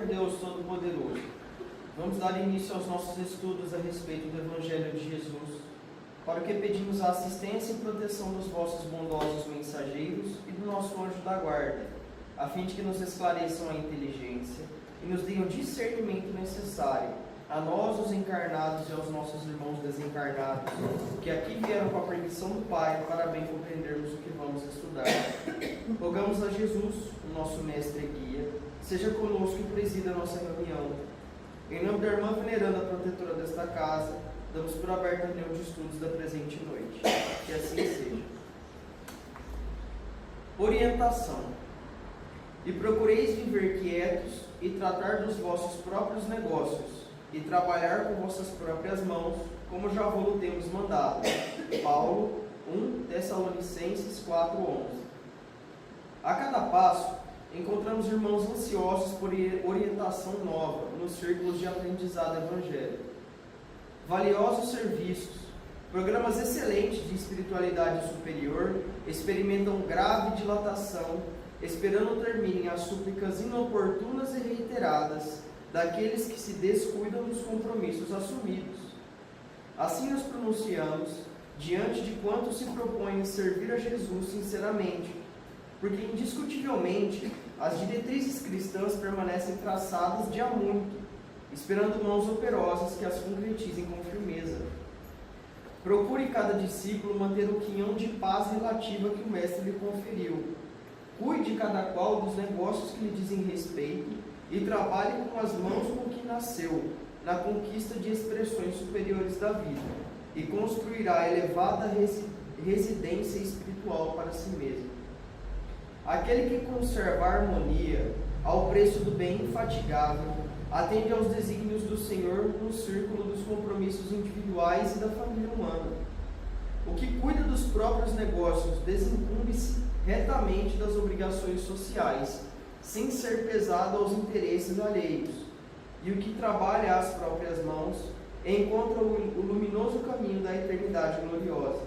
Senhor Deus Todo-Poderoso, vamos dar início aos nossos estudos a respeito do Evangelho de Jesus, para o que pedimos a assistência e proteção dos vossos bondosos mensageiros e do nosso anjo da guarda, a fim de que nos esclareçam a inteligência e nos deem o discernimento necessário, a nós, os encarnados, e aos nossos irmãos desencarnados, que aqui vieram com a permissão do Pai, para bem compreendermos o que vamos estudar. Rogamos a Jesus, o nosso mestre e guia, seja conosco e presida a nossa reunião. Em nome da irmã veneranda protetora desta casa, damos por aberta a reunião de estudos da presente noite. Que assim seja. Orientação. E procureis viver quietos e tratar dos vossos próprios negócios, e trabalhar com vossas próprias mãos, como já vos temos mandado. Paulo 1 Tessalonicenses 4:11. A cada passo, encontramos irmãos ansiosos por orientação nova nos círculos de aprendizado evangélico. Valiosos serviços, programas excelentes de espiritualidade superior experimentam grave dilatação, esperando terminem as súplicas inoportunas e reiteradas daqueles que se descuidam dos compromissos assumidos. Assim nos pronunciamos diante de quantos se propõem servir a Jesus sinceramente, porque indiscutivelmente as diretrizes cristãs permanecem traçadas de há muito, esperando mãos operosas que as concretizem com firmeza. Procure cada discípulo manter o quinhão de paz relativa que o Mestre lhe conferiu. Cuide cada qual dos negócios que lhe dizem respeito e trabalhe com as mãos com que nasceu, na conquista de expressões superiores da vida, e construirá elevada residência espiritual para si mesmo. Aquele que conserva a harmonia ao preço do bem infatigável, atende aos desígnios do Senhor no círculo dos compromissos individuais e da família humana. O que cuida dos próprios negócios desincumbe-se retamente das obrigações sociais, sem ser pesado aos interesses alheios, e o que trabalha às próprias mãos encontra o luminoso caminho da eternidade gloriosa.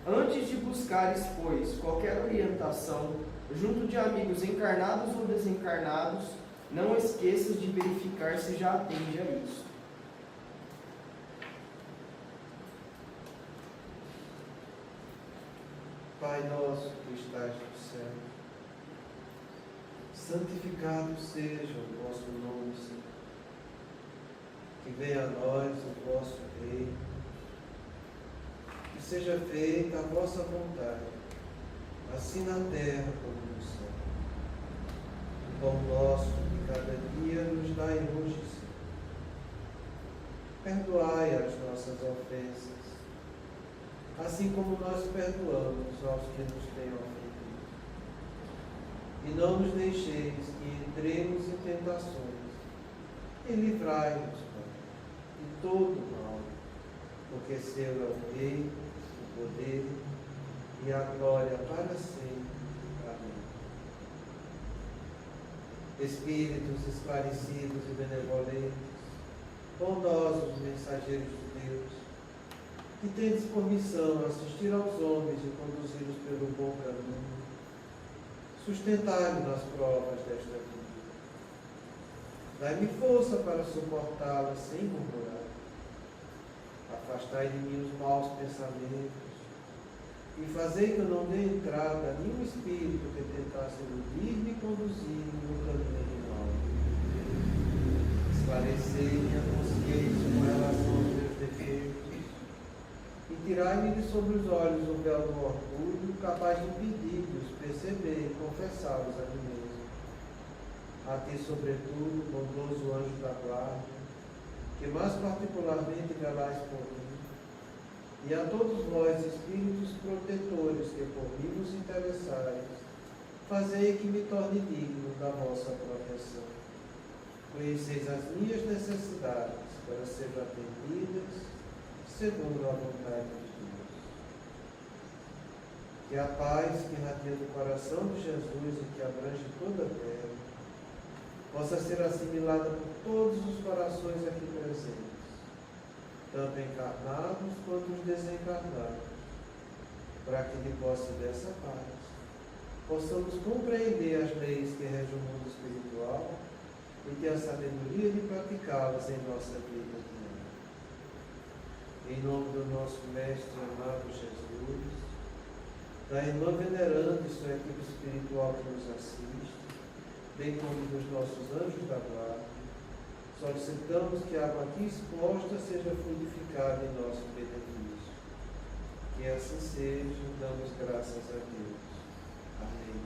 Antes de buscares, pois, qualquer orientação, junto de amigos encarnados ou desencarnados, não esqueças de verificar se já atende a isso. Pai nosso que estás no céu, santificado seja o vosso nome, Senhor. Que venha a nós o vosso reino, que seja feita a vossa vontade, assim na terra como no céu. O pão nosso de cada dia nos dai hoje, Senhor. Perdoai as nossas ofensas, assim como nós perdoamos aos que nos têm ofendido. E não nos deixeis que entremos em tentações, e livrai-nos, Pai, de todo mal, porque seu é o reino, o poder e a glória para sempre. Amém. Espíritos esclarecidos e benevolentes, bondosos mensageiros de Deus, que tendes por missão assistir aos homens e conduzi-los pelo bom caminho, sustentai-me nas provas desta vida. Dai-me força para suportá-las sem murmurar. Afastai de mim os maus pensamentos e fazei que eu não dê entrada a nenhum espírito que tentasse iludir-me e conduzir-me no caminho do mal. Esclarecei minha consciência com relação aos meus defeitos e tirai-me de sobre os olhos o véu do orgulho, capaz de impedir-os perceber e confessá-los a mim mesmo. A ti, sobretudo, bondoso anjo da guarda, que mais particularmente velais por mim, e a todos vós, espíritos protetores, que por mim vos interessais, fazei que me torne digno da vossa proteção. Conheceis as minhas necessidades, que elas sejam atendidas segundo a vontade de Deus. Que a paz que irradia do coração de Jesus e que abrange toda a terra, possa ser assimilada por todos os corações aqui presentes, tanto encarnados quanto os desencarnados, para que de posse dessa paz possamos compreender as leis que regem o mundo espiritual e ter a sabedoria de praticá-las em nossa vida diária. Em nome do nosso Mestre amado Jesus, da irmã veneranda e sua equipe espiritual que nos assiste, bem como dos nossos anjos da guarda, solicitamos que a água aqui exposta seja fluidificada em nosso benefício. Que assim seja, damos graças a Deus. Amém.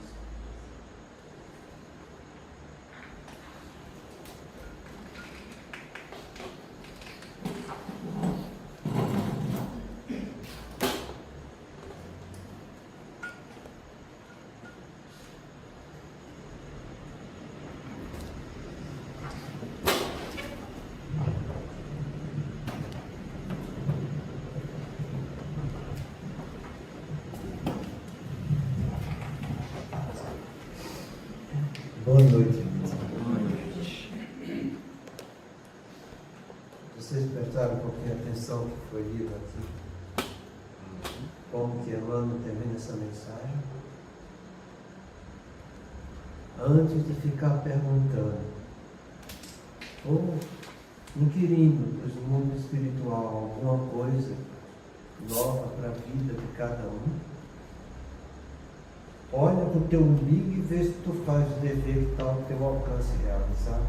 Boa noite. Boa noite. Vocês prestaram um pouquinho de atenção que foi lido aqui? Como que Emmanuel termina essa mensagem? Antes de ficar perguntando ou inquirindo para o mundo espiritual alguma coisa nova para a vida de cada um, olha para o teu umbigo e vê se tu faz o dever que está ao teu alcance realizar.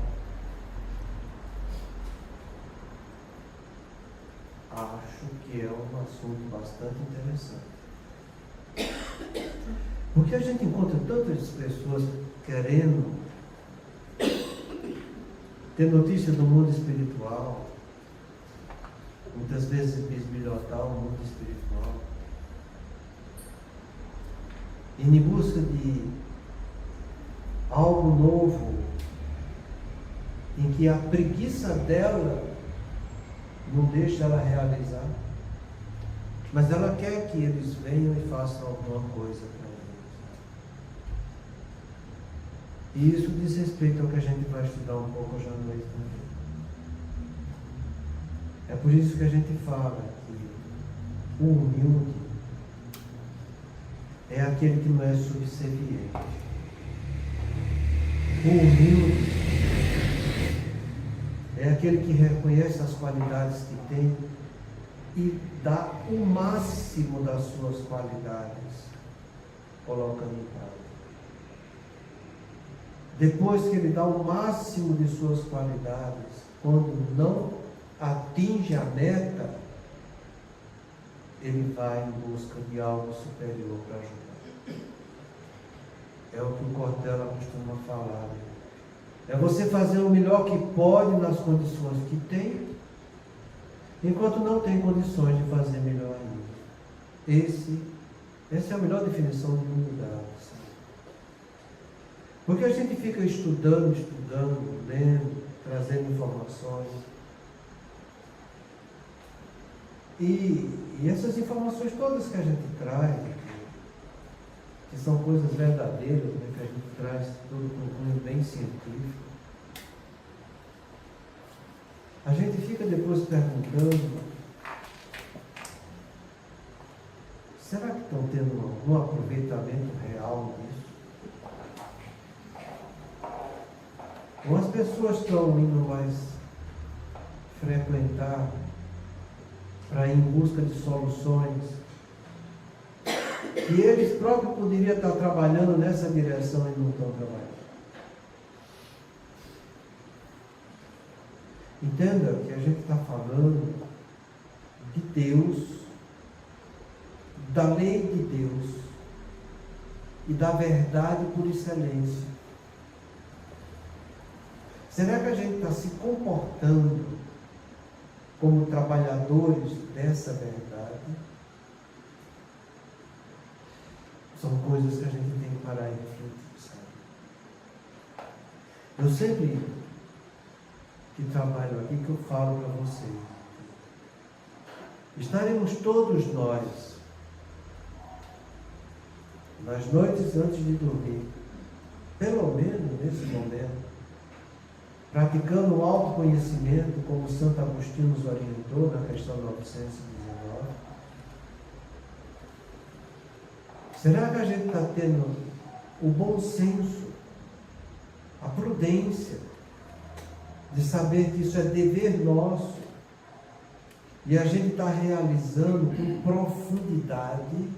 Acho que é um assunto bastante interessante. Porque a gente encontra tantas pessoas querendo ter notícia do mundo espiritual, muitas vezes bisbilhotar o mundo espiritual, em busca de algo novo, em que a preguiça dela não deixa ela realizar, mas ela quer que eles venham e façam alguma coisa para eles. E isso diz respeito ao que a gente vai estudar um pouco hoje à noite também. É por isso que a gente fala que o humilde é aquele que não é subserviente. O humilde é aquele que reconhece as qualidades que tem e dá o máximo das suas qualidades, colocando em prática. Depois que ele dá o máximo de suas qualidades, quando não atinge a meta, ele vai em busca de algo superior para ajudar. É o que o Cortella costuma falar. É você fazer o melhor que pode nas condições que tem, enquanto não tem condições de fazer melhor ainda. Essa é a melhor definição de humildade. Porque a gente fica estudando, lendo, trazendo informações. E essas informações todas que a gente traz, que são coisas verdadeiras, né, que a gente traz tudo com um cunho bem científico, a gente fica depois perguntando, será que estão tendo algum aproveitamento real disso? Ou as pessoas estão indo mais frequentar para ir em busca de soluções que eles próprios poderiam estar trabalhando nessa direção e não estão trabalhando? Entenda que a gente está falando de Deus, da lei de Deus e da verdade por excelência. Será que a gente está se comportando como trabalhadores dessa verdade? São coisas que a gente tem que parar e refletir, sabe? Eu sempre que trabalho aqui, que eu falo para vocês, estaremos todos nós, nas noites antes de dormir, pelo menos nesse momento, praticando o autoconhecimento, como Santo Agostinho nos orientou na questão 919. Será que a gente está tendo o bom senso, a prudência de saber que isso é dever nosso, e a gente está realizando com profundidade,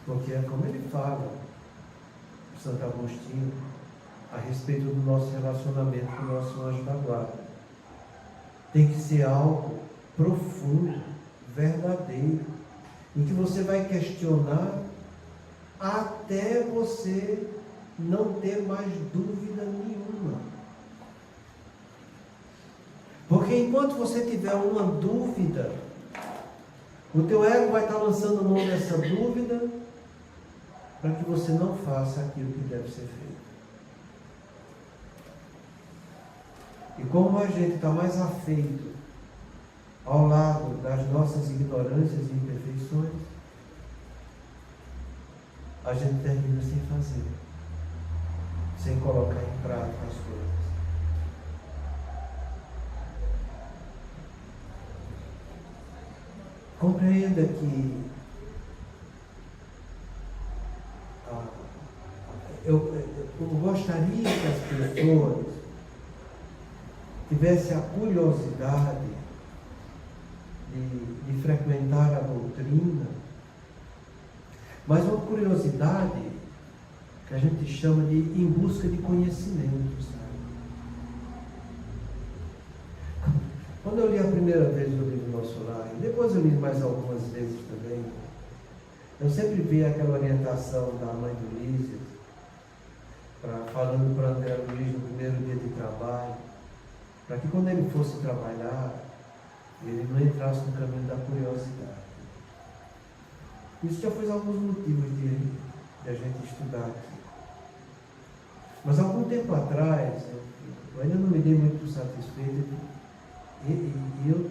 porque é como ele fala, Santo Agostinho, a respeito do nosso relacionamento com o nosso anjo da guarda. Tem que ser algo profundo, verdadeiro, em que você vai questionar até você não ter mais dúvida nenhuma. Porque enquanto você tiver uma dúvida, o teu ego vai estar lançando mão dessa dúvida para que você não faça aquilo que deve ser feito. E como a gente está mais afeito ao lado das nossas ignorâncias e imperfeições, a gente termina sem fazer, sem colocar em prática as coisas. Compreenda que eu gostaria que as pessoas tivessem a curiosidade de frequentar a doutrina, mas uma curiosidade que a gente chama de em busca de conhecimento, sabe? Quando eu li a primeira vez o livro Nosso Lar, e depois eu li mais algumas vezes também, eu sempre vi aquela orientação da mãe do Lísias, falando para André Luiz no primeiro dia de trabalho, para que quando ele fosse trabalhar, ele não entrasse no caminho da curiosidade. Isso já foi alguns motivos de a gente estudar aqui. Mas algum tempo atrás, eu ainda não me dei muito satisfeito, e eu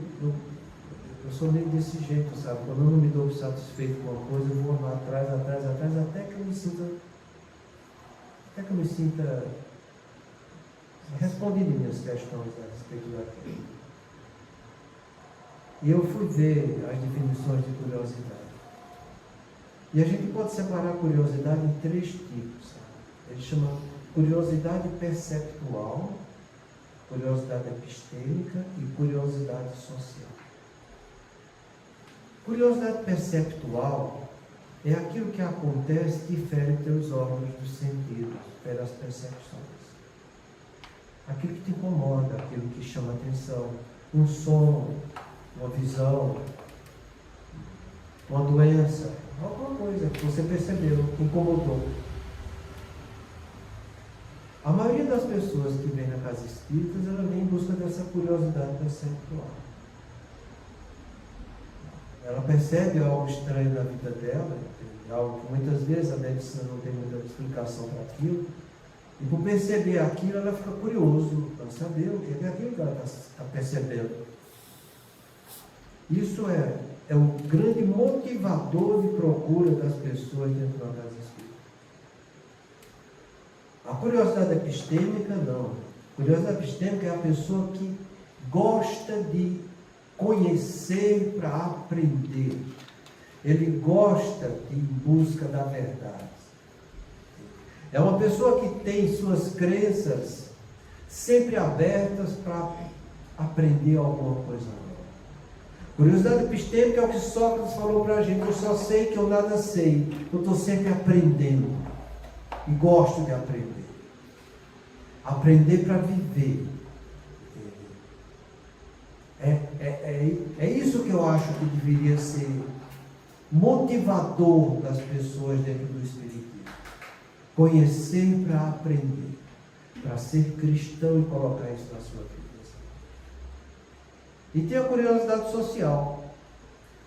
sou meio desse jeito, sabe? Quando eu não me dou satisfeito com uma coisa, eu vou lá atrás, até que eu me sinta respondido minhas questões a respeito daquilo. E eu fui ver as definições de curiosidade. E a gente pode separar a curiosidade em 3 tipos, sabe? Ele chama curiosidade perceptual, curiosidade epistêmica e curiosidade social. Curiosidade perceptual é aquilo que acontece que fere teus órgãos dos sentidos, fere as percepções. Aquilo que te incomoda, aquilo que chama atenção, um som, uma visão, uma doença, alguma coisa que você percebeu, que incomodou. A maioria das pessoas que vem na casa espírita, ela vem em busca dessa curiosidade perceptual. Ela percebe algo estranho na vida dela, algo que muitas vezes a medicina não tem muita explicação para aquilo, e por perceber aquilo, ela fica curioso para saber o que é aquilo que ela está percebendo. Isso é o grande motivador de procura das pessoas dentro da casa espírita. A curiosidade epistêmica, não. A curiosidade epistêmica é a pessoa que gosta de conhecer para aprender. Ele gosta de ir em busca da verdade. É uma pessoa que tem suas crenças sempre abertas para aprender alguma coisa nova. Curiosidade epistêmica é o que Sócrates falou para a gente: eu só sei que eu nada sei, eu estou sempre aprendendo e gosto de aprender. Aprender para viver. É isso que eu acho que deveria ser motivador das pessoas dentro do Espiritismo. Conhecer para aprender, para ser cristão e colocar isso na sua vida. E tem a curiosidade social,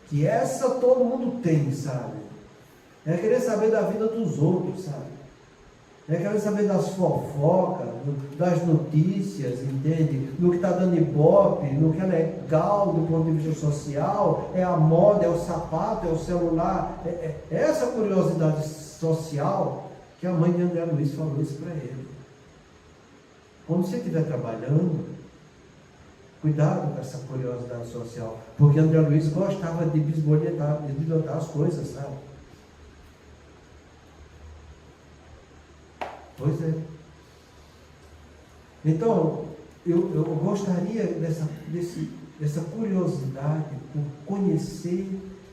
que essa todo mundo tem, sabe? É querer saber da vida dos outros, sabe? É querer saber das fofocas, das notícias, entende? No que está dando ibope, no que é legal do ponto de vista social, é a moda, é o sapato, é o celular. É essa curiosidade social que a mãe de André Luiz falou isso para ele. Quando você estiver trabalhando, cuidado com essa curiosidade social, porque André Luiz gostava de bisbilhotar as coisas, sabe? Pois é. Então, eu gostaria dessa curiosidade por conhecer,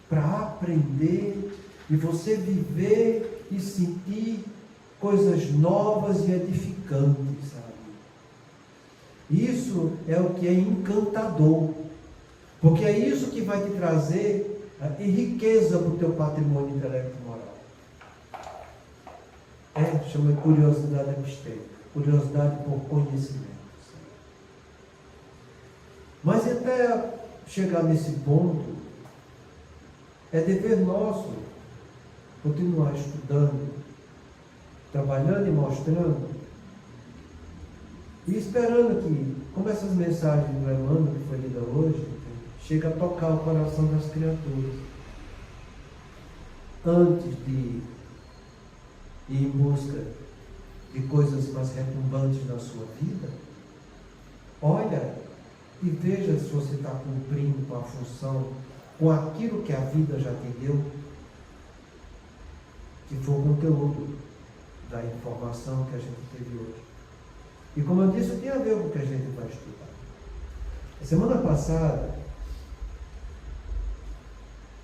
para aprender, e você viver e sentir coisas novas e edificantes, sabe? Isso é o que é encantador, porque é isso que vai te trazer riqueza para o teu patrimônio intelecto e moral. Chama de curiosidade epistêmica, curiosidade por conhecimento. Mas até chegar nesse ponto, é dever nosso continuar estudando, trabalhando e mostrando, e esperando que, como essas mensagens do Emmanuel que foi lida hoje, chega a tocar o coração das criaturas. Antes de ir em busca de coisas mais retumbantes na sua vida, olha e veja se você está cumprindo com a função, com aquilo que a vida já te deu, que foi o conteúdo da informação que a gente teve hoje. E como eu disse, tem a ver com o que a gente vai estudar. A semana passada,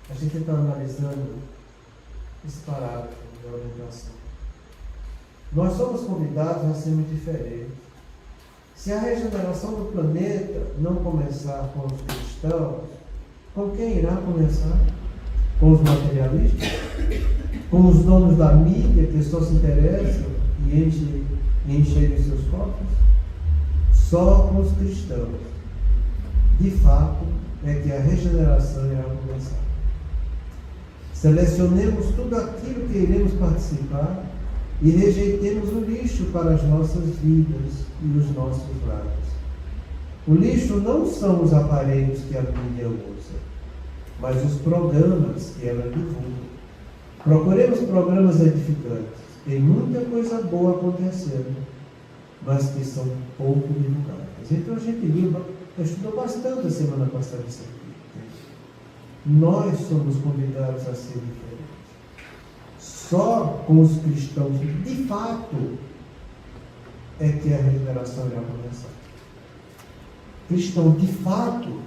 a gente está analisando esse parágrafo da orientação. Nós somos convidados a sermos diferentes. Se a regeneração do planeta não começar com os cristãos, com quem irá começar? Com os materialistas? Com os donos da mídia que só se interessam e encherem seus cofres? Só com os cristãos. De fato, é que a regeneração irá começar. Selecionemos tudo aquilo que iremos participar e rejeitemos o lixo para as nossas vidas e os nossos lares. O lixo não são os aparelhos que a mídia usa, mas os programas que ela divulga. Procuremos programas edificantes. Tem muita coisa boa acontecendo, mas que são pouco divulgadas. Então a gente estudou bastante a semana passada isso aqui. Nós somos convidados a ser diferentes. Só com os cristãos, de fato, é que a regeneração irá começar. Cristãos, de fato,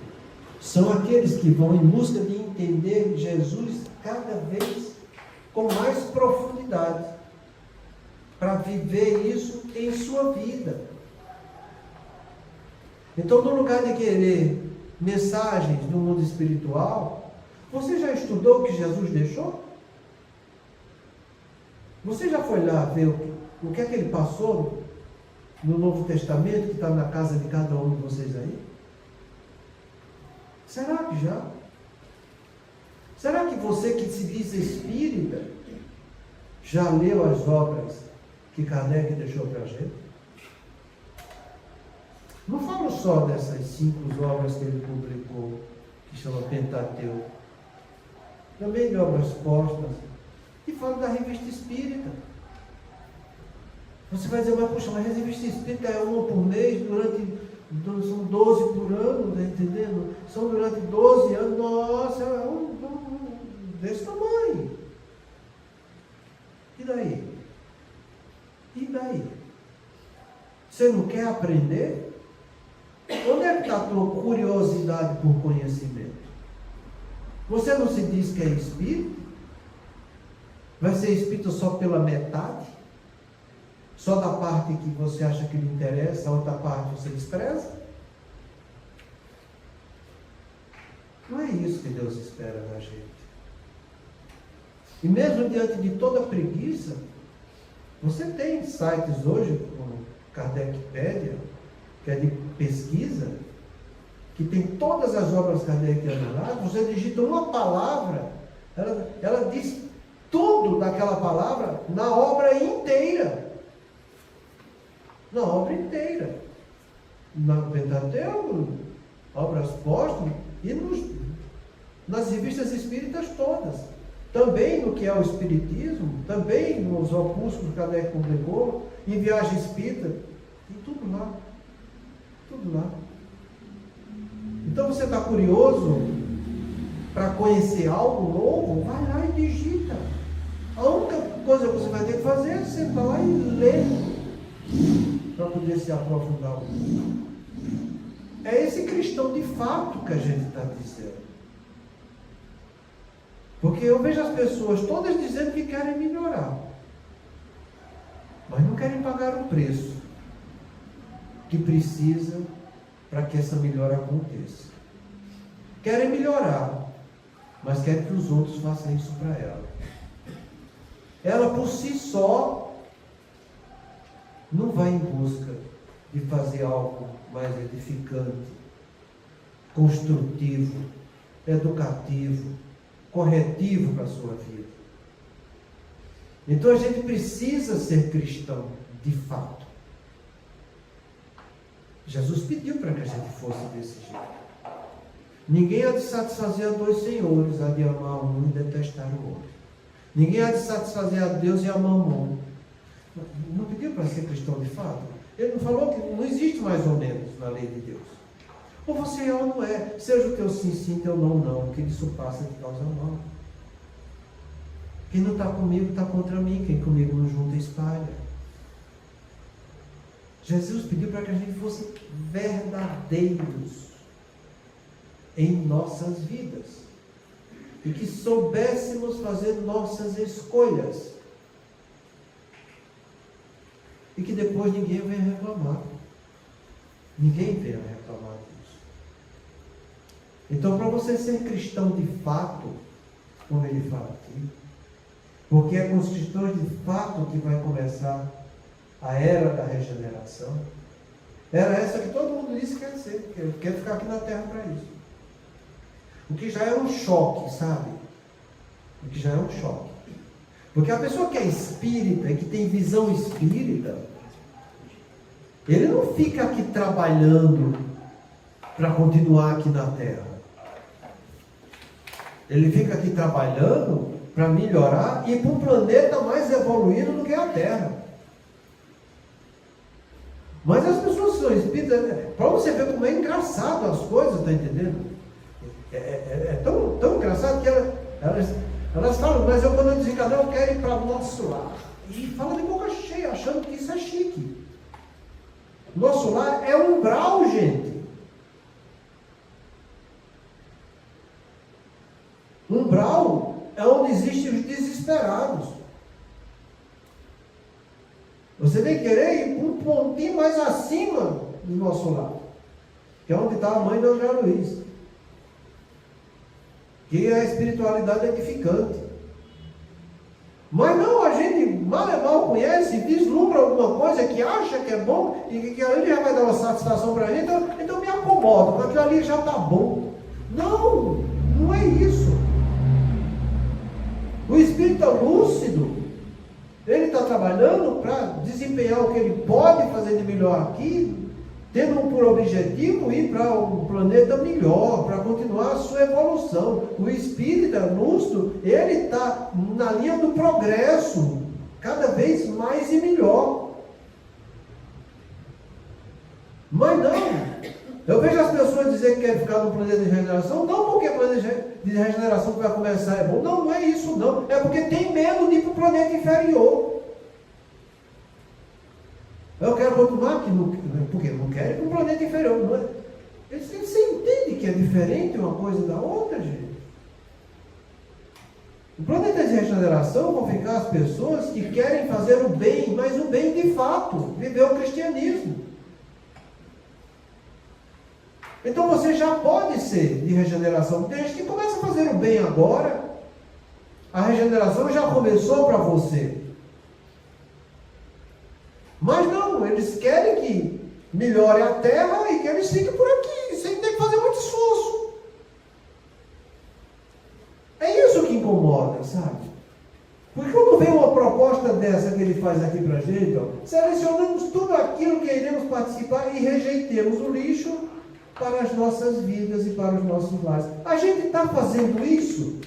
são aqueles que vão em busca de entender Jesus cada vez com mais profundidade, para viver isso em sua vida. Então, no lugar de querer mensagens do mundo espiritual, você já estudou o que Jesus deixou? Você já foi lá ver o que é que ele passou no Novo Testamento, que está na casa de cada um de vocês aí? Será que já? Será que você que se diz espírita já leu as obras que Kardec deixou para a gente? Não falo só dessas 5 obras que ele publicou, que chama Pentateuco. Também de obras póstumas. E falo da revista espírita. Você vai dizer, mas puxa, mas a revista espírita é uma por mês, são 12 por ano, está entendendo? São durante 12 anos, nossa, desse tamanho. E daí? E daí? Você não quer aprender? Onde é que está a tua curiosidade por conhecimento? Você não se diz que é espírito? Vai ser espírita só pela metade? Só da parte que você acha que lhe interessa, a outra parte você despreza? Não é isso que Deus espera da gente. E mesmo diante de toda preguiça, você tem sites hoje, como Kardecpédia, que é de pesquisa, que tem todas as obras kardecianas lá. Você digita uma palavra, ela diz tudo daquela palavra na obra inteira. Na obra inteira. Na Pentateuco, obras póstumas e nas revistas espíritas todas. Também no que é o Espiritismo, também nos opúsculos que Kardec publicou, em Viagem Espírita, tem tudo lá. Tudo lá. Então você está curioso para conhecer algo novo? Vai lá e digita. A única coisa que você vai ter que fazer é sentar lá e ler. para poder se aprofundar um pouco. É esse cristão de fato que a gente está dizendo. Porque eu vejo as pessoas todas dizendo que querem melhorar, mas não querem pagar o preço que precisa para que essa melhora aconteça. Querem melhorar, mas querem que os outros façam isso para ela. Ela por si só não vai em busca de fazer algo mais edificante, construtivo, educativo, corretivo para a sua vida. Então a gente precisa ser cristão de fato. Jesus pediu para que a gente fosse desse jeito. Ninguém há de satisfazer a dois senhores, há de amar um e detestar o outro. Ninguém há de satisfazer a Deus e a Mamon. Não pediu para ser cristão de fato? Ele não falou que não existe mais ou menos na lei de Deus. Ou você é ou não é. Seja o teu sim, sim, teu não, não. Que isso passa de causa mal. Quem não está comigo está contra mim. Quem comigo não junta, espalha. Jesus pediu para que a gente fosse verdadeiros em nossas vidas. E que soubéssemos fazer nossas escolhas. E que depois ninguém venha reclamar. Ninguém venha reclamar disso. Então, para você ser cristão de fato, como ele fala aqui, porque é com os cristãos de fato que vai começar a era da regeneração. Era essa que todo mundo disse que quer ser, que quer ficar aqui na terra para isso. O que já é um choque, sabe? O que já é um choque. Porque a pessoa que é espírita e que tem visão espírita, ele não fica aqui trabalhando para continuar aqui na terra. Ele fica aqui trabalhando para melhorar e para um planeta mais evoluído do que a Terra. Mas as pessoas que são espíritas, para você ver como é engraçado as coisas, está entendendo? É tão engraçado que elas falam, mas eu quando eu desencarnar eu quero ir para o nosso lar. E fala de boca cheia, achando que isso é chique. Nosso lar é umbral, gente. Umbral é onde existem os desesperados. Você tem que querer ir um pontinho mais acima do nosso lar, que é onde está a mãe do André Luiz, que é a espiritualidade edificante. Mas não, a gente mal conhece, vislumbra alguma coisa que acha que é bom e que ali já vai dar uma satisfação para a gente, então me acomodo, porque aquilo ali já está bom. Não, não é isso. O espírito lúcido, ele está trabalhando para desempenhar o que ele pode fazer de melhor aqui, tendo por objetivo ir para um planeta melhor, para continuar a sua evolução. O espírita lúcido, ele está na linha do progresso, cada vez mais e melhor. Mas não, eu vejo as pessoas dizer que querem ficar no planeta de regeneração, não porque o planeta de regeneração que vai começar é bom, não é isso não, é porque tem medo de ir para o planeta inferior. Eu quero continuar aqui, porque não quero ir para o planeta inferior, não é? Você entende que é diferente uma coisa da outra, gente? No planeta de regeneração vão ficar as pessoas que querem fazer o bem, mas o bem de fato, viver o cristianismo. Então você já pode ser de regeneração. Tem gente que começa a fazer o bem agora. A regeneração já começou para você. Mas não, eles querem que melhore a terra e que eles fiquem por aqui, sem ter que fazer muito esforço. É isso que incomoda, sabe? Porque quando vem uma proposta dessa que ele faz aqui para a gente, ó, selecionamos tudo aquilo que iremos participar e rejeitemos o lixo para as nossas vidas e para os nossos lares. A gente está fazendo isso.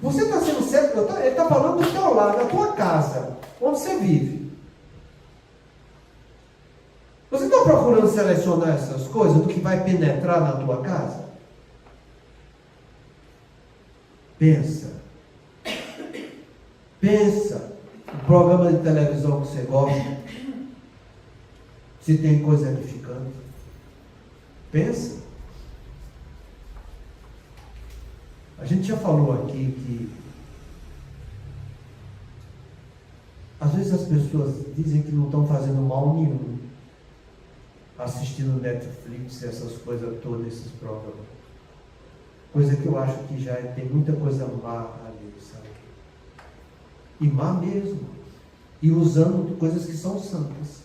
Você está sendo certo, ele está falando do teu lar, da tua casa, onde você vive. Você está procurando selecionar essas coisas do que vai penetrar na tua casa? Pensa. Pensa. O programa de televisão que você gosta. Se tem coisa edificante. Pensa. A gente já falou aqui que às vezes as pessoas dizem que não estão fazendo mal nenhum assistindo Netflix, essas coisas todas, esses programas. Coisa que eu acho que já tem muita coisa má ali, sabe? E má mesmo. E usando coisas que são santas.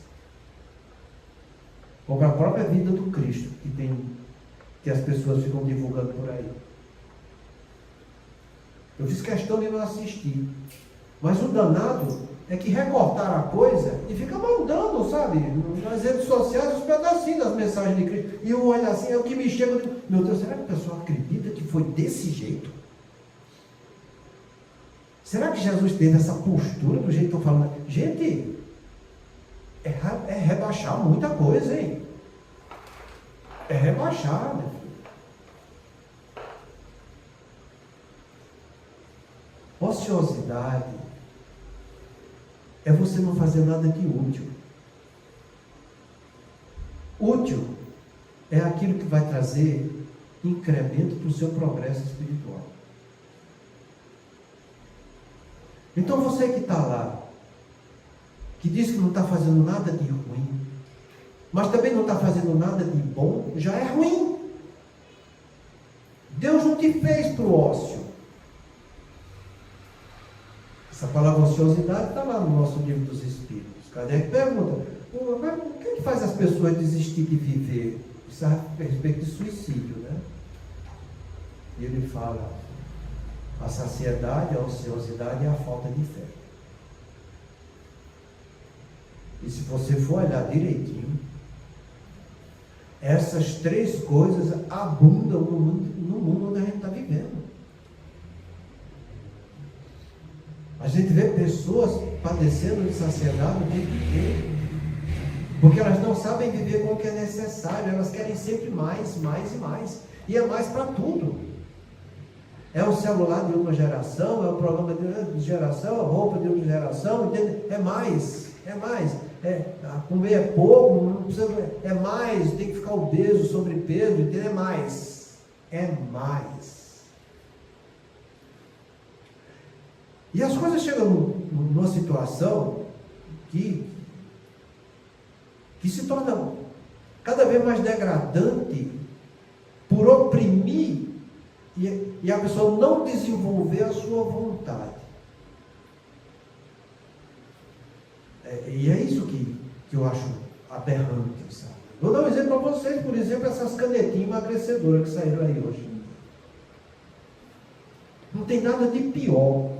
Como a própria vida do Cristo, que as pessoas ficam divulgando por aí. Eu fiz questão de não assistir. Mas o danado é que recortaram a coisa e fica mandando, sabe? Nas redes sociais, os pedacinhos das mensagens de Cristo. E eu olho assim, é o que me chega. Eu digo, meu Deus, será que o pessoal acredita que foi desse jeito? Será que Jesus teve essa postura do jeito que eu estou falando? Gente, é rebaixar muita coisa, hein? É rebaixar, meu filho. Ociosidade é você não fazer nada de útil. Útil é aquilo que vai trazer incremento para o seu progresso espiritual. Então você que está lá, que diz que não está fazendo nada de ruim, mas também não está fazendo nada de bom, já é ruim. Deus não te fez para o ócio. Essa palavra ociosidade está lá no nosso livro dos Espíritos. Kardec pergunta, o que faz as pessoas desistir de viver? Isso é a respeito de suicídio, né? E ele fala, a saciedade, a ociosidade e a falta de fé. E se você for olhar direitinho, essas três coisas abundam no mundo onde a gente está vivendo. A gente vê pessoas padecendo de saciedade o tempo inteiro, porque elas não sabem viver com o que é necessário, elas querem sempre mais, mais e mais, e é mais para tudo. É o celular de uma geração, é o programa de geração, a roupa de outra geração, entende? É mais, comer é pouco, não precisa, é mais, tem que ficar obeso, sobrepeso, entende? É mais. E as coisas chegam numa situação que se torna cada vez mais degradante por oprimir e a pessoa não desenvolver a sua vontade. E é isso que eu acho aberrante, sabe? Vou dar um exemplo para vocês, por exemplo, essas canetinhas emagrecedoras que saíram aí hoje. Não tem nada de pior.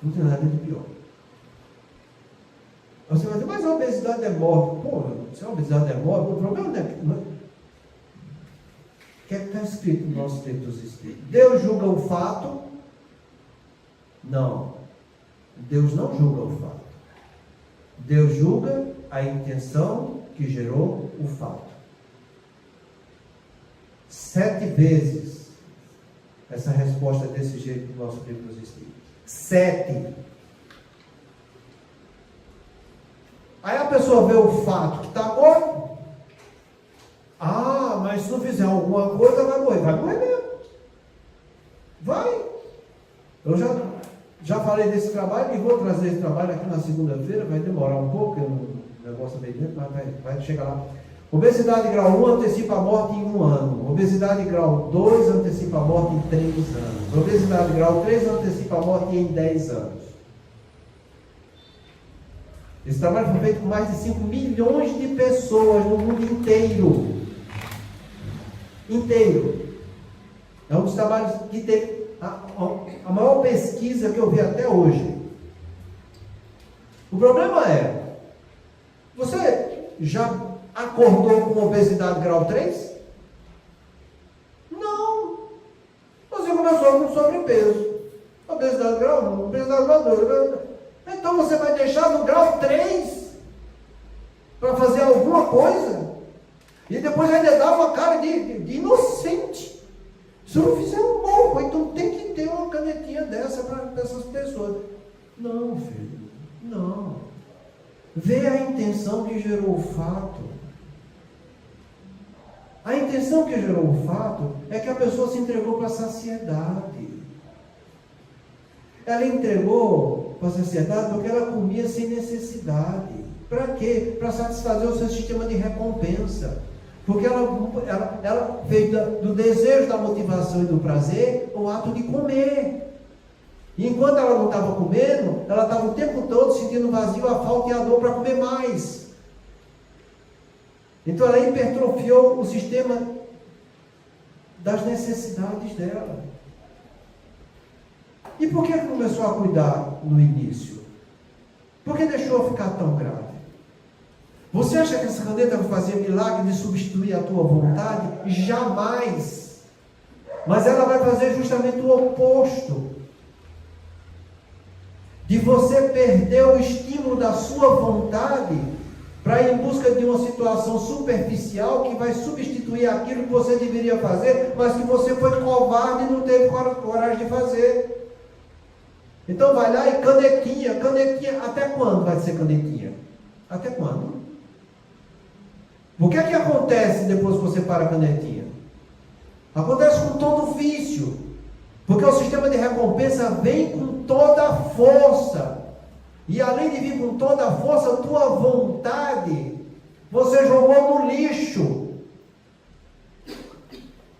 Não tem nada de pior. Você vai dizer, mas a obesidade é morte. Pô, se a obesidade é morte, o problema não é... O que é que está escrito no nosso texto dos Espíritos? Deus julga o fato? Não. Deus não julga o fato. Deus julga a intenção que gerou o fato. 7 vezes essa resposta é desse jeito no nosso livro dos Espíritos. 7. Aí a pessoa vê o fato que está morto. Ah, mas se não fizer alguma coisa vai morrer. Vai morrer mesmo. Vai. Eu já falei desse trabalho e vou trazer esse trabalho aqui na segunda-feira. Vai demorar um pouco, o negócio meio dentro, mas vai chegar lá. Obesidade grau 1 antecipa a morte em 1 ano. Obesidade grau 2 antecipa a morte em 3 anos. Obesidade grau 3 antecipa a morte em 10 anos. Esse trabalho foi feito com mais de 5 milhões de pessoas no mundo inteiro. É um dos trabalhos que tem a maior pesquisa que eu vi até hoje. O problema é, você já acordou com obesidade grau 3? Não. Você começou com sobrepeso. Obesidade grau 1, obesidade grau 2. Então você vai deixar no grau 3 para fazer alguma coisa? E depois ainda dá uma cara de inocente. Se eu não fizer, eu morro. Então tem que ter uma canetinha dessa para essas pessoas. Não, filho. Não. Vê a intenção que gerou o fato. A intenção que gerou o fato é que a pessoa se entregou para a saciedade. Ela entregou para a saciedade porque ela comia sem necessidade. Para quê? Para satisfazer o seu sistema de recompensa. Porque ela fez do desejo, da motivação e do prazer o ato de comer. E enquanto ela não estava comendo, ela estava o tempo todo sentindo vazio, a falta e a dor para comer mais. Então ela hipertrofiou o sistema das necessidades dela. E por que começou a cuidar no início? Por que deixou ficar tão grave? Você acha que essa caneta vai fazer milagre de substituir a tua vontade? Jamais. Mas ela vai fazer justamente o oposto. De você perder o estímulo da sua vontade para ir em busca de uma situação superficial que vai substituir aquilo que você deveria fazer, mas que você foi covarde e não teve coragem de fazer. Então vai lá e canetinha, até quando vai ser canetinha? Até quando? O que é que acontece depois que você para a canetinha? Acontece com todo vício. Porque o sistema de recompensa vem com toda a força. E além de vir com toda a força, a tua vontade, você jogou no lixo.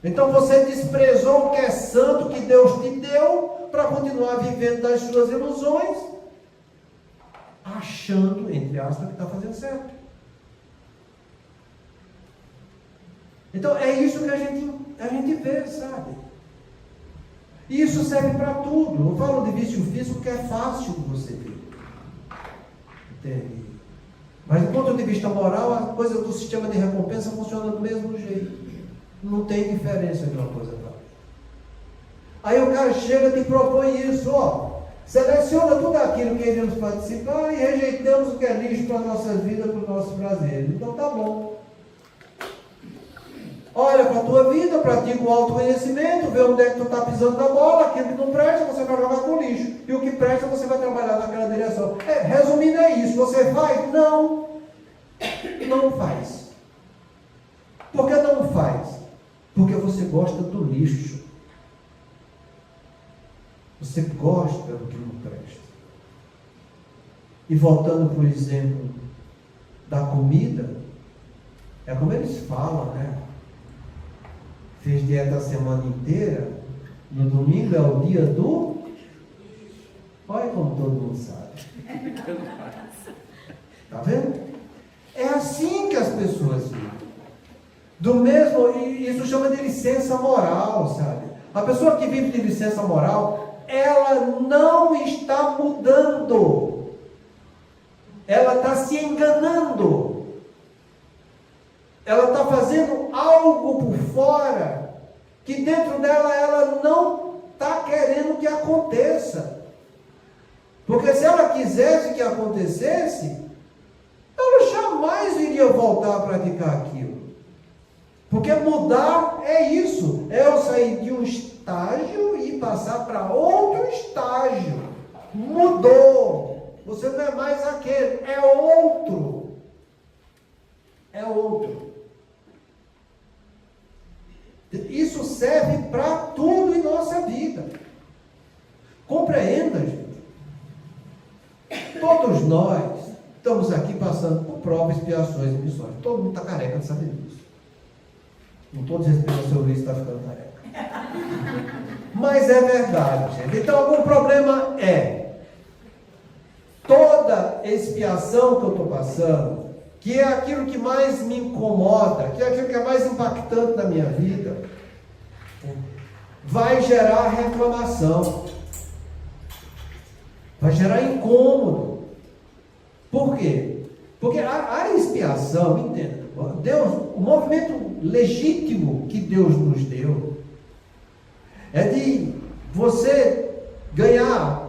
Então você desprezou o que é santo, que Deus te deu, para continuar vivendo das suas ilusões, achando, entre aspas, que está fazendo certo. Então é isso que a gente vê, sabe? E isso serve para tudo. Eu falo de vício físico porque é fácil de você ver. Entende? Mas do ponto de vista moral, a coisa do sistema de recompensa funciona do mesmo jeito. Não tem diferença de uma coisa para outra. Aí o cara chega e te propõe isso, ó. Seleciona tudo aquilo que iremos participar e rejeitamos o que é lixo para a nossa vida, para o nosso prazer. Então tá bom. Olha para a tua vida, pratica o autoconhecimento, vê onde é que tu está pisando na bola, aquilo que não presta, você vai jogar com lixo. E o que presta, você vai trabalhar naquela direção. Resumindo, é isso. Você faz? Não. Não faz. Por que não faz? Porque você gosta do lixo. Você gosta do que não presta. E voltando para o exemplo da comida, é como eles falam, né? Fez dieta a semana inteira, no domingo é o dia do... Olha como todo mundo sabe. Está vendo? É assim que as pessoas vivem. Do mesmo, isso chama de licença moral, sabe? A pessoa que vive de licença moral, ela não está mudando. Ela está se enganando. Ela está fazendo algo por fora que dentro dela ela não está querendo que aconteça. Porque se ela quisesse que acontecesse, ela jamais iria voltar a praticar aquilo. Porque mudar é isso, é eu sair de um estágio e passar para outro estágio. Mudou. Você não é mais aquele, é outro. É outro. Isso serve para tudo em nossa vida. Compreenda, gente. Todos nós estamos aqui passando por provas, expiações e missões. Todo mundo está careca de saber disso. Com todo respeito ao seu Luiz, está ficando careca. Mas é verdade, gente. Então, algum problema toda expiação que eu estou passando, que é aquilo que mais me incomoda, que é aquilo que é mais impactante na minha vida, vai gerar reclamação, vai gerar incômodo. Por quê? Porque a expiação, entenda, Deus, o movimento legítimo que Deus nos deu é de você ganhar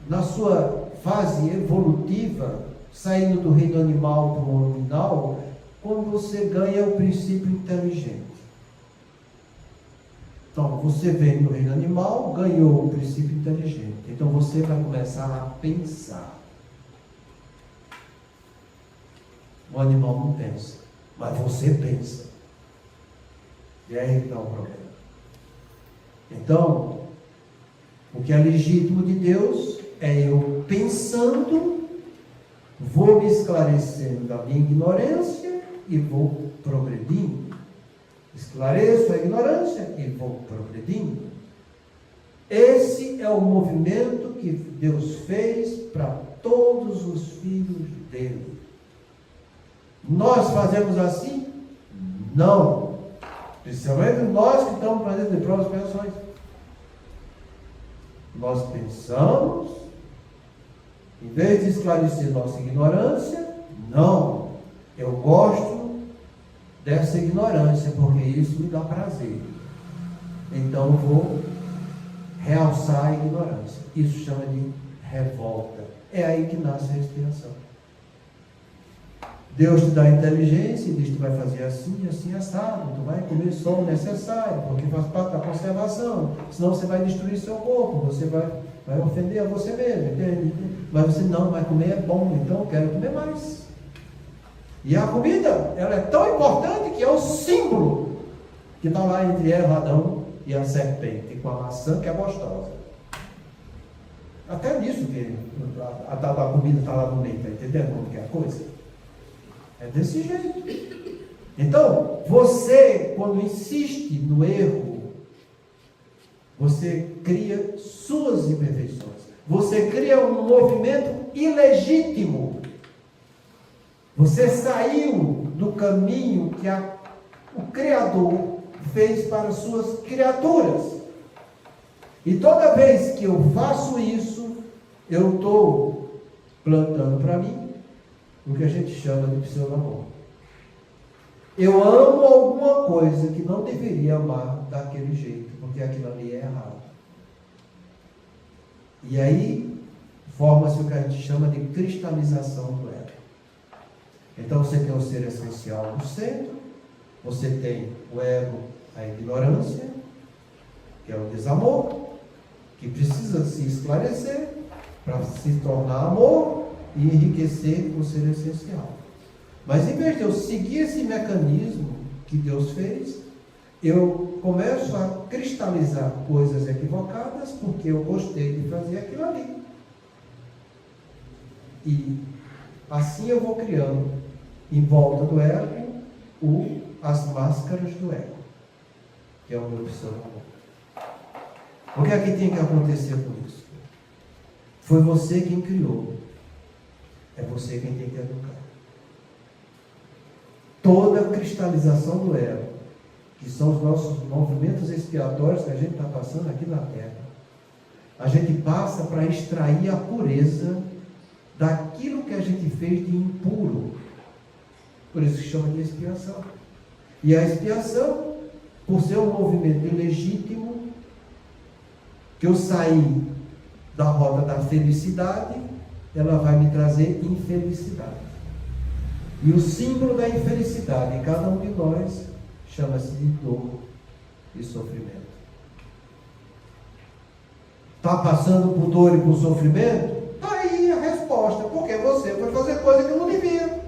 na sua fase evolutiva, saindo do reino animal para o nominal, quando você ganha o princípio inteligente. Então, você veio do reino animal, ganhou o princípio inteligente. Então, você vai começar a pensar. O animal não pensa, mas você pensa. E aí que está o problema. Então, o que é legítimo de Deus é eu pensando, vou me esclarecendo da minha ignorância e vou progredindo. Esclareço a ignorância e vou progredindo. Esse é o movimento que Deus fez para todos os filhos dele. Nós fazemos assim? Não. Principalmente nós que estamos fazendo de provas e expiações. Nós pensamos, em vez de esclarecer nossa ignorância, não. Eu gosto dessa ignorância, porque isso me dá prazer. Então eu vou realçar a ignorância. Isso chama de revolta. É aí que nasce a expiação. Deus te dá a inteligência e diz que tu vai fazer assim, assim, assado. Tu vai comer só o necessário, porque faz parte da conservação. Senão você vai destruir seu corpo, você vai ofender a você mesmo, entende? Mas você não, vai comer é bom, então eu quero comer mais. E a comida, ela é tão importante que é o símbolo que está lá entre Eva, Adão e a serpente, com a maçã que é gostosa. Até nisso que a tal da comida está lá no meio, está entendendo como que é a coisa? É desse jeito. Então, você, quando insiste no erro, você cria suas imperfeições. Você cria um movimento ilegítimo. Você saiu do caminho que o Criador fez para as suas criaturas. E toda vez que eu faço isso, eu estou plantando para mim o que a gente chama de pseudo-amor. Eu amo alguma coisa que não deveria amar daquele jeito, porque aquilo ali é errado. E aí forma-se o que a gente chama de cristalização do ego. Então você tem o ser essencial no centro, você tem o ego, a ignorância, que é o desamor, que precisa se esclarecer para se tornar amor e enriquecer o ser essencial. Mas em vez de eu seguir esse mecanismo que Deus fez, eu começo a cristalizar coisas equivocadas porque eu gostei de fazer aquilo ali. E assim eu vou criando em volta do ego as máscaras do ego, que é o meu pseudo-amor. O que é que tem que acontecer com isso? Foi você quem criou. É você quem tem que educar. Toda a cristalização do ego, que são os nossos movimentos expiatórios que a gente está passando aqui na Terra, a gente passa para extrair a pureza daquilo que a gente fez de impuro. Por isso que chama de expiação. E a expiação, por ser um movimento ilegítimo, que eu saí da roda da felicidade, ela vai me trazer infelicidade. E o símbolo da infelicidade em cada um de nós chama-se de dor e sofrimento. Está passando por dor e por sofrimento? Está aí a resposta, porque você foi fazer coisa que não devia.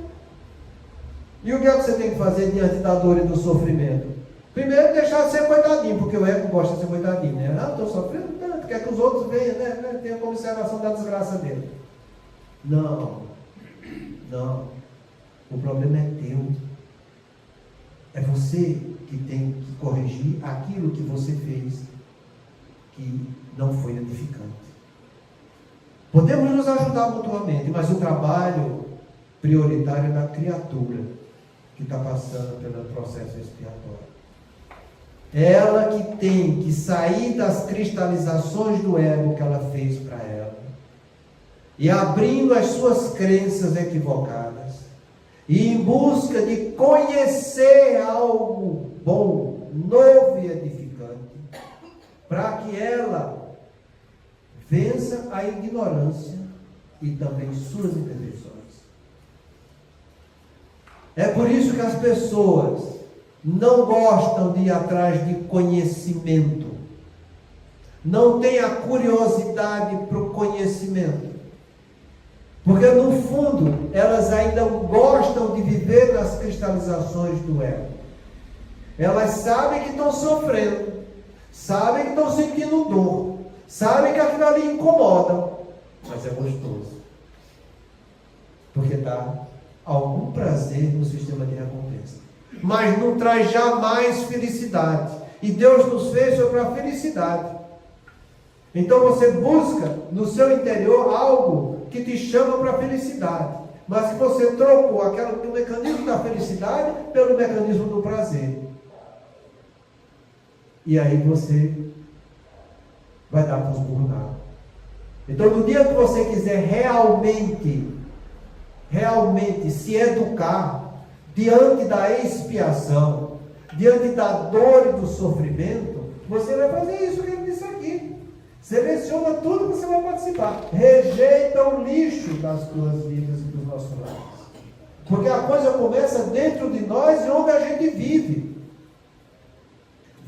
E o que é que você tem que fazer diante da dor e do sofrimento? Primeiro, deixar de ser coitadinho, porque o ego gosta de ser coitadinho, né? Ah, estou sofrendo tanto, quer que os outros venham, né? Tenham a observação da desgraça dele. Não. O problema é teu. É você que tem que corrigir aquilo que você fez que não foi edificante. Podemos nos ajudar mutuamente, mas o trabalho prioritário é da criatura que está passando pelo processo expiatório. É ela que tem que sair das cristalizações do ego que ela fez para ela e abrindo as suas crenças equivocadas e em busca de conhecer algo bom, novo e edificante, para que ela vença a ignorância e também suas imperfeições. É por isso que as pessoas não gostam de ir atrás de conhecimento, não têm a curiosidade para o conhecimento, Porque no fundo, elas ainda gostam de viver nas cristalizações do ego. Elas sabem que estão sofrendo, sabem que estão sentindo dor, sabem que aquilo ali incomoda, mas é gostoso. Porque dá algum prazer no sistema de recompensa. Mas não traz jamais felicidade. E Deus nos fez para a felicidade. Então você busca no seu interior algo que te chama para a felicidade. Mas que você trocou o mecanismo da felicidade pelo mecanismo do prazer. E aí você vai dar para os burros nada. Então no dia que você quiser realmente se educar diante da expiação, diante da dor e do sofrimento, você vai fazer isso que ele disse aqui. Seleciona tudo que você vai participar. Rejeita o lixo das tuas vidas e dos nossos lares. Porque a coisa começa dentro de nós e onde a gente vive.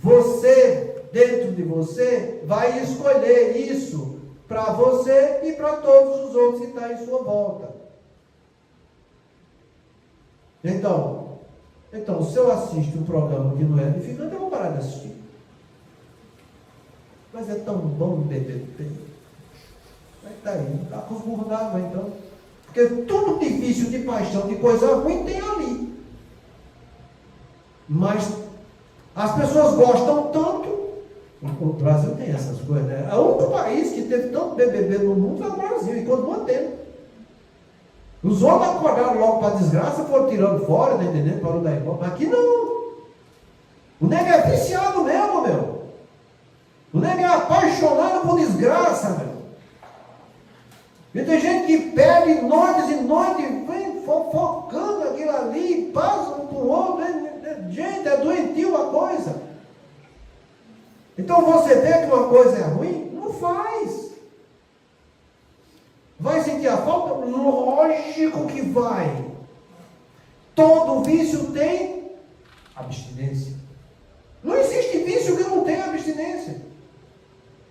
Você, dentro de você, vai escolher isso para você e para todos os outros que estão em sua volta. Então, se eu assisto um programa que não é edificante, eu vou parar de assistir. Mas é tão bom beber tempo. Mas está aí, está com os burros d'água então. Porque tudo de vício, de paixão, de coisa ruim tem ali. Mas as pessoas gostam tanto. O Brasil tem essas coisas, né? É o único país que teve tanto BBB no mundo é o Brasil, e continua tendo. Os outros acordaram logo para a desgraça, foram tirando fora, tá entendendo? Parou da embora. Mas aqui não. O nego é viciado mesmo, meu. O nego é apaixonado por desgraça, meu. E tem gente que perde noites e noites, vem fofocando aquilo ali, passa um por outro. Gente, é doentio a coisa. Então você vê que uma coisa é ruim? Não faz. Vai sentir a falta? Lógico que vai. Todo vício tem abstinência. Não existe vício que não tenha abstinência.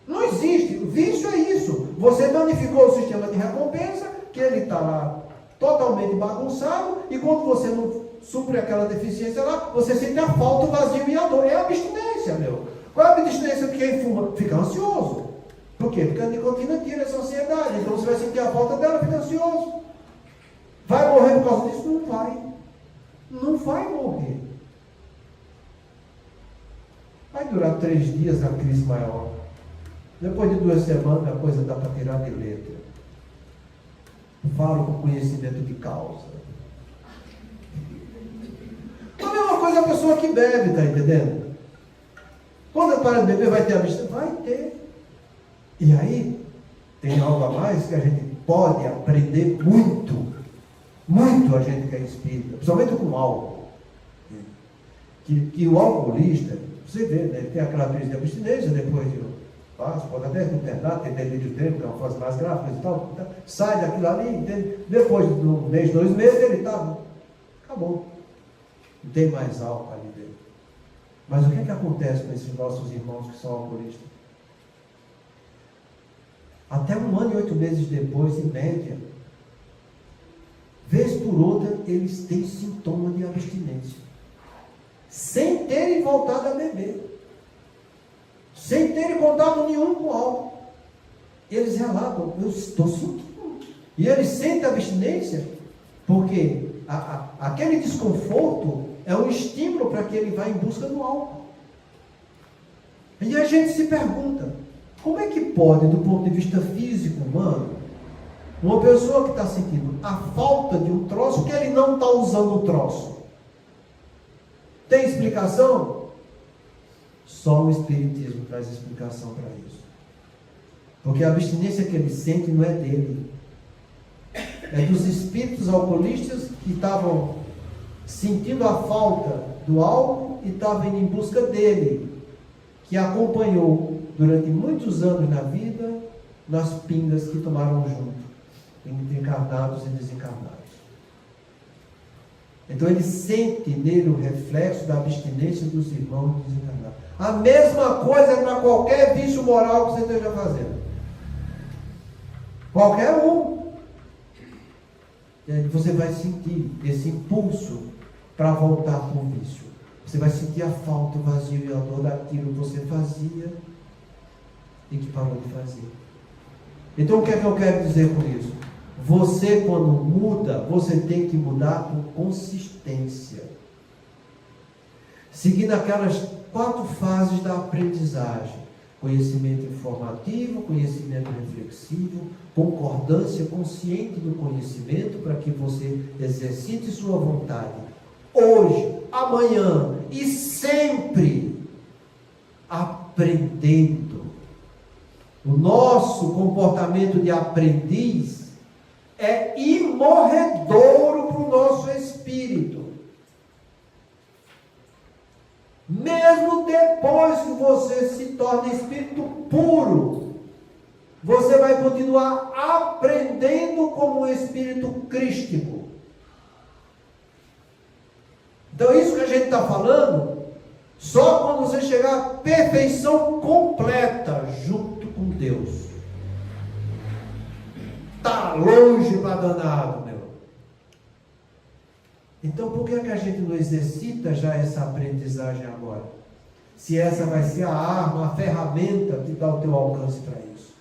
Não existe. O vício é isso. Você danificou o sistema de recompensa, que ele está lá totalmente bagunçado, e quando você não supre aquela deficiência lá, você sente a falta, o vazio e a dor. É abstinência, meu. Qual é a abstinência de quem fuma? Fica ansioso. Por quê? Porque a nicotina tira essa ansiedade. Então você vai sentir a falta dela, fica ansioso. Vai morrer por causa disso? Não vai. Não vai morrer. Vai durar 3 dias a crise maior. Depois de 2 semanas, a coisa dá para tirar de letra. Falo com conhecimento de causa. A mesma coisa a pessoa que bebe, está entendendo? Quando ela para de beber, vai ter abstinência? Vai ter. E aí, tem algo a mais que a gente pode aprender muito. Muito a gente que é espírita, principalmente com álcool. Que o alcoolista, você vê, né, ele tem aquela crise de abstinência, depois de pode até internar, tem delírio tempo, que é uma fase mais grave, e tal, sai daquilo ali, entende? Depois de 1 mês, 2 meses, ele está, acabou. Não tem mais álcool ali dentro. Mas o que é que acontece com esses nossos irmãos que são alcoolistas? Até 1 ano e 8 meses depois, em média, vez por outra, eles têm sintoma de abstinência. Sem terem voltado a beber. Sem terem contato nenhum com álcool. Eles relatam, eu estou sentindo. E eles sentem abstinência, porque aquele desconforto é um estímulo para que ele vá em busca do álcool. E a gente se pergunta, como é que pode, do ponto de vista físico humano, uma pessoa que está sentindo a falta de um troço, que ele não está usando o troço? Tem explicação? Só o Espiritismo traz explicação para isso. Porque a abstinência que ele sente não é dele. É dos espíritos alcoolistas que estavam sentindo a falta do álcool e estavam indo em busca dele, que acompanhou durante muitos anos na vida, nas pingas que tomaram junto, entre encarnados e desencarnados. Então ele sente nele o reflexo da abstinência dos irmãos desencarnados. A mesma coisa para qualquer vício moral que você esteja fazendo. Qualquer um. você vai sentir esse impulso para voltar para o vício. Você vai sentir a falta, o vazio e a dor daquilo que você fazia e que parou de fazer. Então o que é que eu quero dizer com isso? Você, quando muda, você tem que mudar com consistência, seguindo aquelas 4 fases da aprendizagem: conhecimento informativo, conhecimento reflexivo, concordância consciente do conhecimento, para que você exercite sua vontade hoje, amanhã e sempre aprendendo. O nosso comportamento de aprendiz é imorredouro para o nosso espírito. Mesmo depois que você se torna espírito puro, você vai continuar aprendendo como um espírito crístico. Então isso que a gente está falando, só quando você chegar à perfeição completa junto com Deus. Está longe para danado, meu. Então por que a gente não exercita já essa aprendizagem agora? Se essa vai ser a arma, a ferramenta que dá o teu alcance para isso.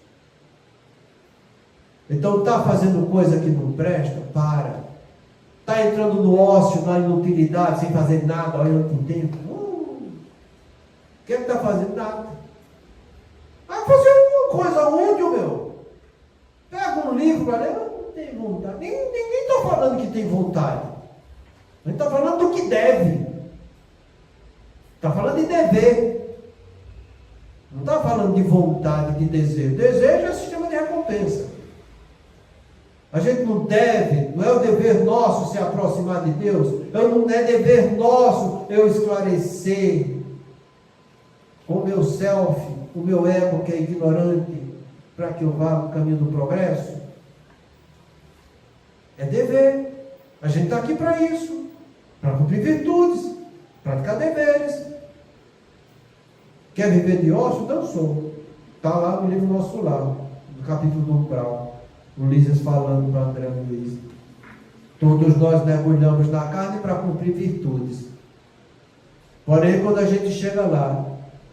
Então está fazendo coisa que não presta? Para. Está entrando no ócio, na inutilidade, sem fazer nada, olhando para o tempo? O que está fazendo? Nada. Vai fazer uma coisa útil, meu. Pega um livro para ler, não tem vontade. Ninguém está falando que tem vontade. A gente está falando do que deve. Está falando de dever. Não está falando de vontade, de desejo. Desejo é sistema de recompensa. A gente não deve, não é o dever nosso se aproximar de Deus. Não é dever nosso eu esclarecer com o meu self, o meu ego que é ignorante, para que eu vá no caminho do progresso. É dever. A gente está aqui para isso, para cumprir virtudes, praticar deveres. Quer viver de ócio? Não sou. Está lá no livro Nosso Lar, no capítulo do Umbral. Ulisses falando para André Luiz. Todos nós mergulhamos na carne para cumprir virtudes. Porém, quando a gente chega lá,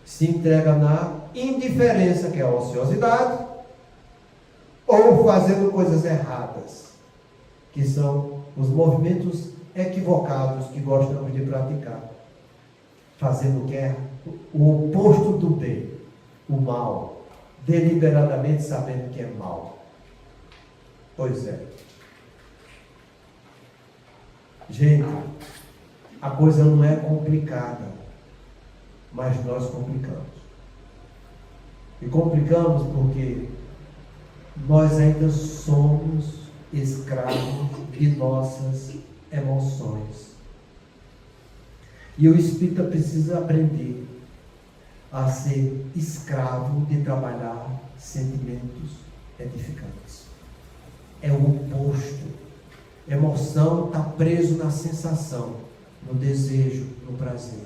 se entrega na indiferença, que é a ociosidade, ou fazendo coisas erradas, que são os movimentos equivocados que gostamos de praticar. Fazendo o que é o oposto do bem, o mal, deliberadamente sabendo que é mal. Pois é. Gente, a coisa não é complicada, mas nós complicamos. E complicamos porque nós ainda somos escravos de nossas emoções. E o espírita precisa aprender a ser escravo de trabalhar sentimentos edificantes. É o oposto. Emoção está preso na sensação, no desejo, no prazer.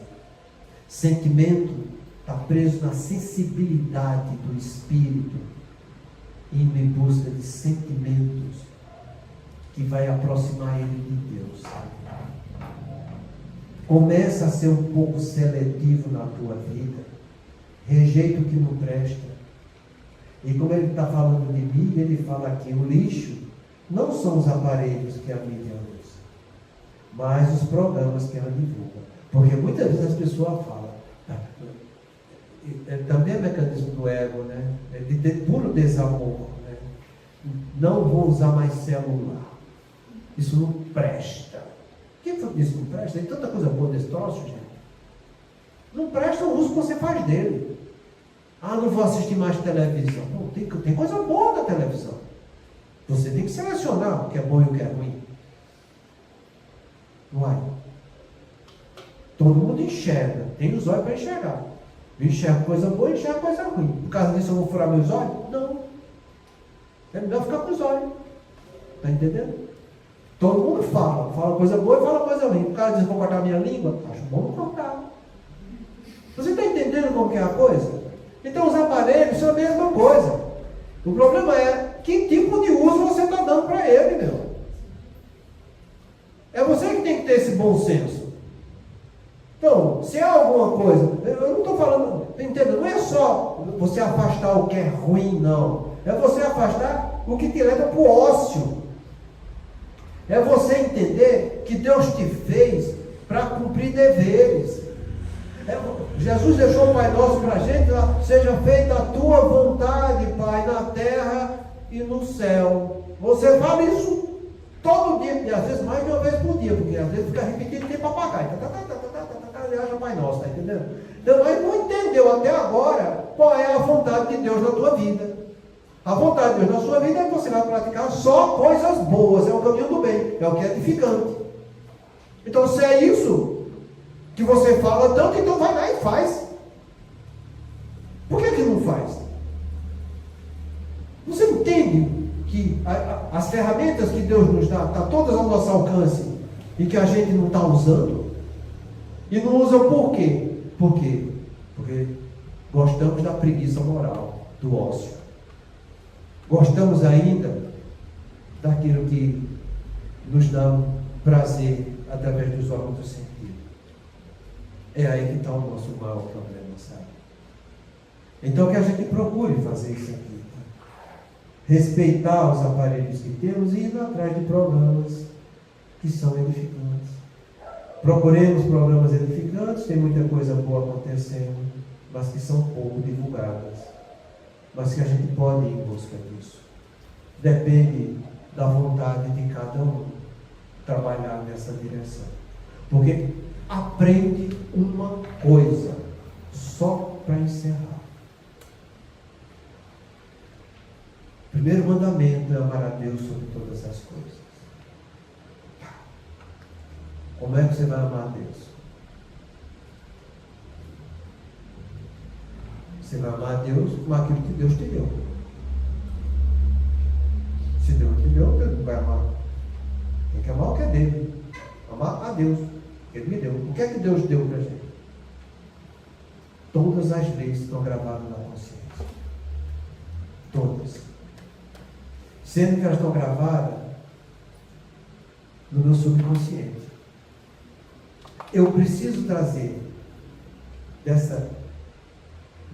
Sentimento está preso na sensibilidade do espírito, indo em busca de sentimentos que vai aproximar ele de Deus. Começa a ser um pouco seletivo na tua vida. Rejeita o que não presta. E como ele está falando de mídia, ele fala aqui, o lixo não são os aparelhos que a mídia usa, mas os programas que ela divulga. Porque muitas vezes as pessoas falam, também é mecanismo do ego, né? É de ter puro desamor, né? Não vou usar mais celular. Isso não presta. Quem foi que disse que não presta? Tem tanta coisa boa desse troço, gente. Não presta o uso que você faz dele. Não vou assistir mais televisão. Não, tem coisa boa na televisão. Você tem que selecionar o que é bom e o que é ruim. Não é? Todo mundo enxerga. Tem os olhos para enxergar. Eu enxergo coisa boa e enxergo coisa ruim. Por causa disso eu vou furar meus olhos? Não. É melhor ficar com os olhos. Está entendendo? Todo mundo fala coisa boa e fala coisa ruim. Por causa disso eu vou cortar minha língua? Acho bom cortar. Você está entendendo como que é a coisa? Então os aparelhos são a mesma coisa. O problema é que tipo de uso você está dando para ele, meu. tem que ter esse bom senso. Então, se há alguma coisa, eu não estou falando, entenda, não é só você afastar o que é ruim, não. É você afastar o que te leva para o ócio. É você entender que Deus te fez para cumprir deveres. Jesus deixou o Pai Nosso para a gente, seja feita a tua vontade, Pai, na terra e no céu. Você fala isso todo dia, e às vezes mais de uma vez por dia, porque às vezes fica repetindo tem papagaio. Aliás, o Pai Nosso, está entendendo? Então, mas não entendeu até agora qual é a vontade de Deus na tua vida. A vontade de Deus na sua vida é que você vai praticar só coisas boas, é o caminho do bem, é o que é edificante. Então, se é isso que você fala tanto, então vai lá e faz. Por que não faz? Você entende que as ferramentas que Deus nos dá, estão todas ao nosso alcance, e que a gente não está usando? E não usa por quê? Por quê? Porque gostamos da preguiça moral, do ócio. Gostamos ainda daquilo que nos dá um prazer através dos órgãos do sentido. É aí que está o nosso maior problema, sabe? Então que a gente procure fazer isso aqui. Tá? Respeitar os aparelhos que temos e ir atrás de programas que são edificantes. Procuremos programas edificantes, tem muita coisa boa acontecendo, mas que são pouco divulgadas. Mas que a gente pode ir em busca disso. Depende da vontade de cada um trabalhar nessa direção. Porque aprende uma coisa, só para encerrar. O primeiro mandamento é amar a Deus sobre todas as coisas. Como é que você vai amar a Deus? Você vai amar a Deus com aquilo que Deus te deu. Se Deus te deu, Deus não vai amar. Tem que amar o que é dele. Amar a Deus. Ele me deu. O que é que Deus deu para a gente? Todas as leis estão gravadas na consciência. Todas. Sendo que elas estão gravadas no meu subconsciente. Eu preciso trazer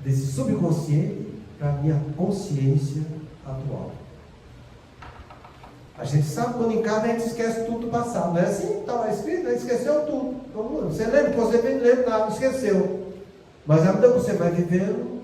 desse subconsciente para a minha consciência atual. A gente sabe quando em casa a gente esquece tudo do passado. Não é assim? Estava escrito, esqueceu tudo. Você lembra que você nem lembra nada, esqueceu. Mas à medida que você vai vivendo,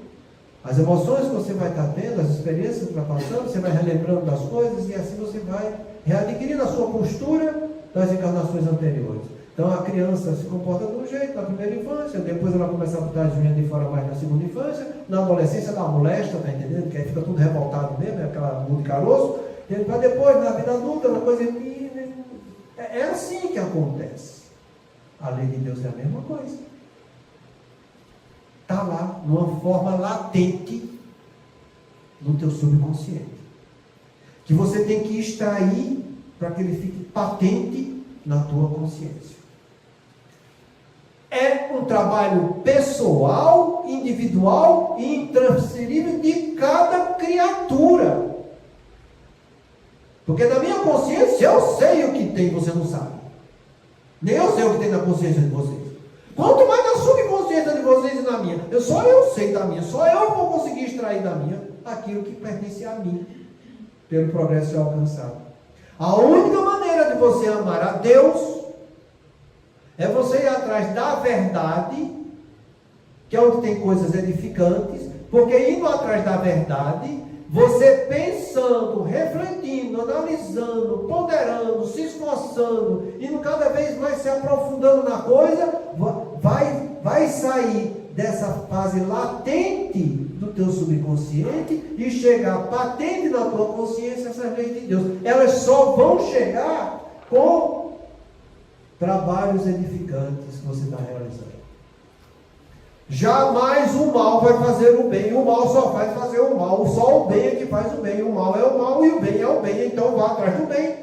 as emoções que você vai estar tendo, as experiências que vai passando, você vai relembrando das coisas e assim você vai readquirindo a sua postura das encarnações anteriores. Então a criança se comporta de um jeito na primeira infância, depois ela começa a botar as unhas de fora mais na segunda infância, na adolescência dá uma molesta, está entendendo? Que aí fica tudo revoltado mesmo, é aquela mundo de caroço, para depois, na vida adulta, uma coisa que é assim que acontece. A lei de Deus é a mesma coisa. Está lá, numa forma latente no teu subconsciente. Que você tem que extrair para que ele fique patente na tua consciência. É um trabalho pessoal, individual e intransferível de cada criatura. Porque na minha consciência eu sei o que tem, você não sabe. Nem eu sei o que tem na consciência de vocês. Quanto mais na subconsciência de vocês e na minha. Só eu sei da minha. Só eu vou conseguir extrair da minha aquilo que pertence a mim. Pelo progresso alcançado. A única maneira de você amar a Deus é você ir atrás da verdade, que é onde tem coisas edificantes, porque indo atrás da verdade, você pensando, refletindo, analisando, ponderando, se esforçando, indo cada vez mais se aprofundando na coisa, vai sair dessa fase latente do teu subconsciente e chegar patente na tua consciência essas leis de Deus. Elas só vão chegar com trabalhos edificantes que você está realizando. Jamais o mal vai fazer o bem. O mal só faz fazer o mal. Só o bem é que faz o bem. O mal é o mal e o bem é o bem. Então vá atrás do bem.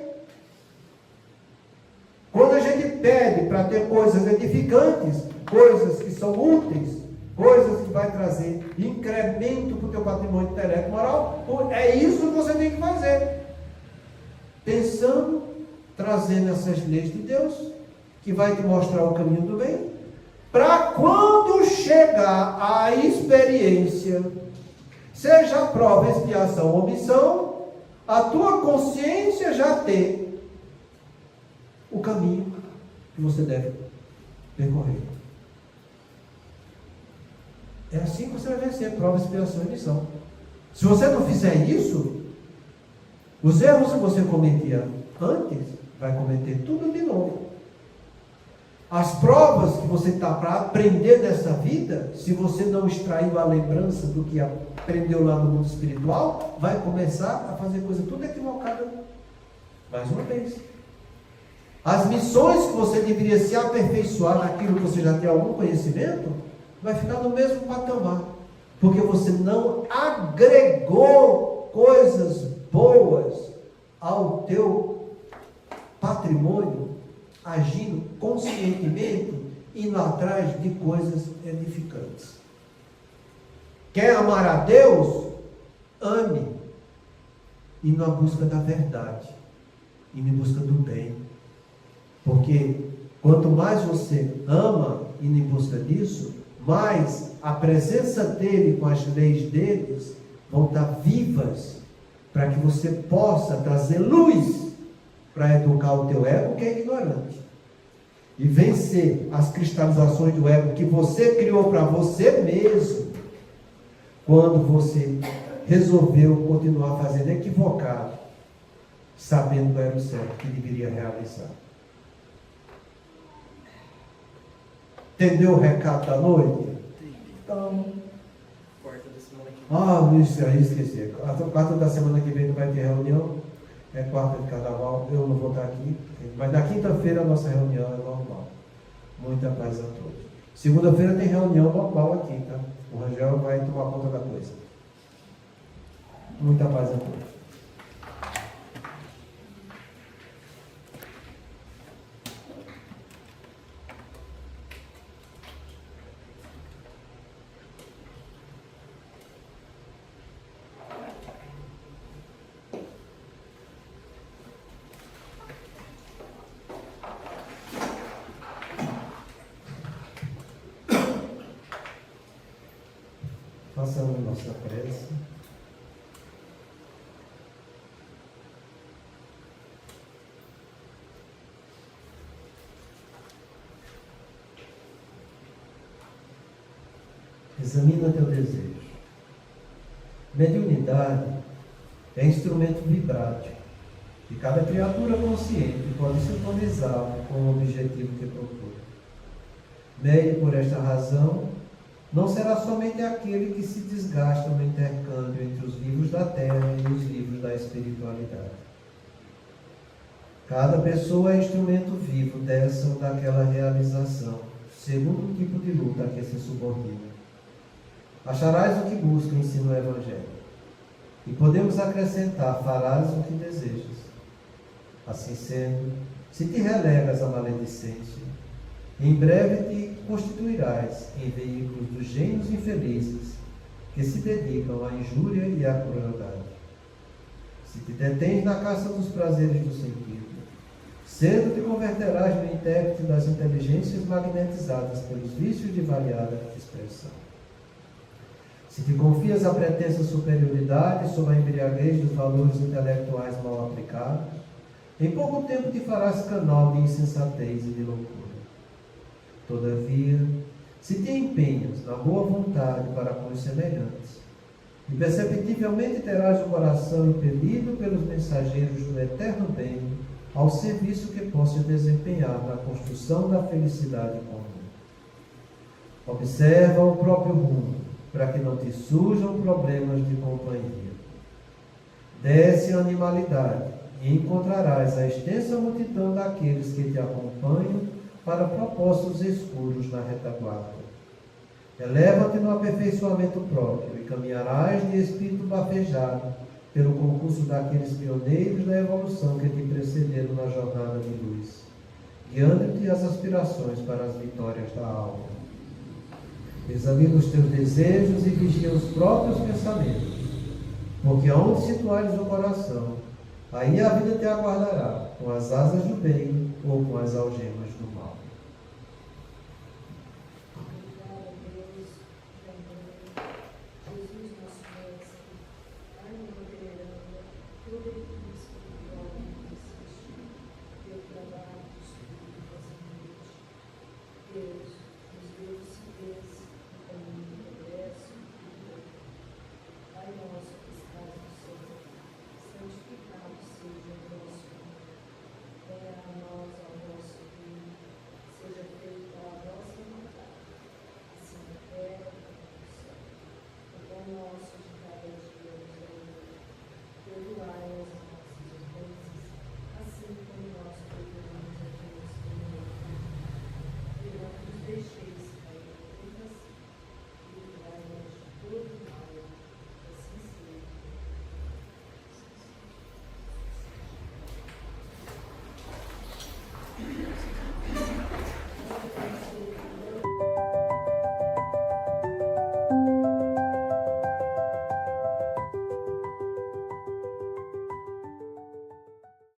Quando a gente pede para ter coisas edificantes, coisas que são úteis, coisas que vai trazer incremento para o teu patrimônio intelecto moral, é isso que você tem que fazer. Pensando, trazendo essas leis de Deus que vai te mostrar o caminho do bem, para quando chegar a experiência, seja a prova, expiação ou omissão, a tua consciência já ter o caminho que você deve percorrer. É assim que você vai vencer prova, expiação e omissão. Se você não fizer isso, os erros que você cometia antes, vai cometer tudo de novo. As provas que você está para aprender dessa vida, se você não extraiu a lembrança do que aprendeu lá no mundo espiritual, vai começar a fazer coisa tudo equivocada. Mais uma vez. As missões que você deveria se aperfeiçoar naquilo que você já tem algum conhecimento, vai ficar no mesmo patamar. Porque você não agregou coisas boas ao teu patrimônio, agindo conscientemente, indo atrás de coisas edificantes. Quer amar a Deus? Ame, indo à busca da verdade, indo em busca do bem. Porque quanto mais você ama, indo em busca disso, mais a presença dele com as leis deles vão estar vivas, para que você possa trazer luz para educar o teu ego, que é ignorante, e vencer as cristalizações do ego que você criou para você mesmo, quando você resolveu continuar fazendo equivocado, sabendo que era o certo que deveria realizar. Entendeu o recado da noite? Então, Quarta da semana que isso aí esqueci. A quarta da semana que vem não vai ter reunião. É quarta de carnaval, eu não vou estar aqui. Mas na quinta-feira a nossa reunião é normal. Muita paz a todos. Segunda-feira tem reunião normal aqui, tá? O Rangel vai tomar conta da coisa. Muita paz a todos. Façamos a nossa prece. Examina teu desejo. Mediunidade é instrumento vibrátil e cada criatura consciente pode sintonizá-lo com o objetivo que procura. Meio por esta razão, não será somente aquele que se desgasta no intercâmbio entre os livros da terra e os livros da espiritualidade. Cada pessoa é instrumento vivo dessa ou daquela realização, segundo o tipo de luta a que se subordina. Acharás o que busca, ensina o Evangelho. E podemos acrescentar, farás o que desejas. Assim sendo, se te relegas à maledicência, em breve te constituirás em veículos dos gênios infelizes que se dedicam à injúria e à crueldade. Se te detens na caça dos prazeres do sentido, cedo te converterás no intérprete das inteligências magnetizadas pelos vícios de variada expressão. Se te confias à pretensa superioridade sob a embriaguez dos valores intelectuais mal aplicados, em pouco tempo te farás canal de insensatez e de loucura. Todavia, se te empenhas na boa vontade para com os semelhantes, imperceptivelmente terás o coração impelido pelos mensageiros do eterno bem ao serviço que possa desempenhar na construção da felicidade comum. Observa o próprio rumo, para que não te surjam problemas de companhia. Desce a animalidade e encontrarás a extensa multidão daqueles que te acompanham para propósitos escuros na retaguarda. Eleva-te no aperfeiçoamento próprio e caminharás de espírito bafejado pelo concurso daqueles pioneiros da evolução que te precederam na jornada de luz, guiando-te as aspirações para as vitórias da alma. Examina os teus desejos e vigia os próprios pensamentos, porque aonde situares o coração, aí a vida te aguardará, com as asas do bem ou com as algemas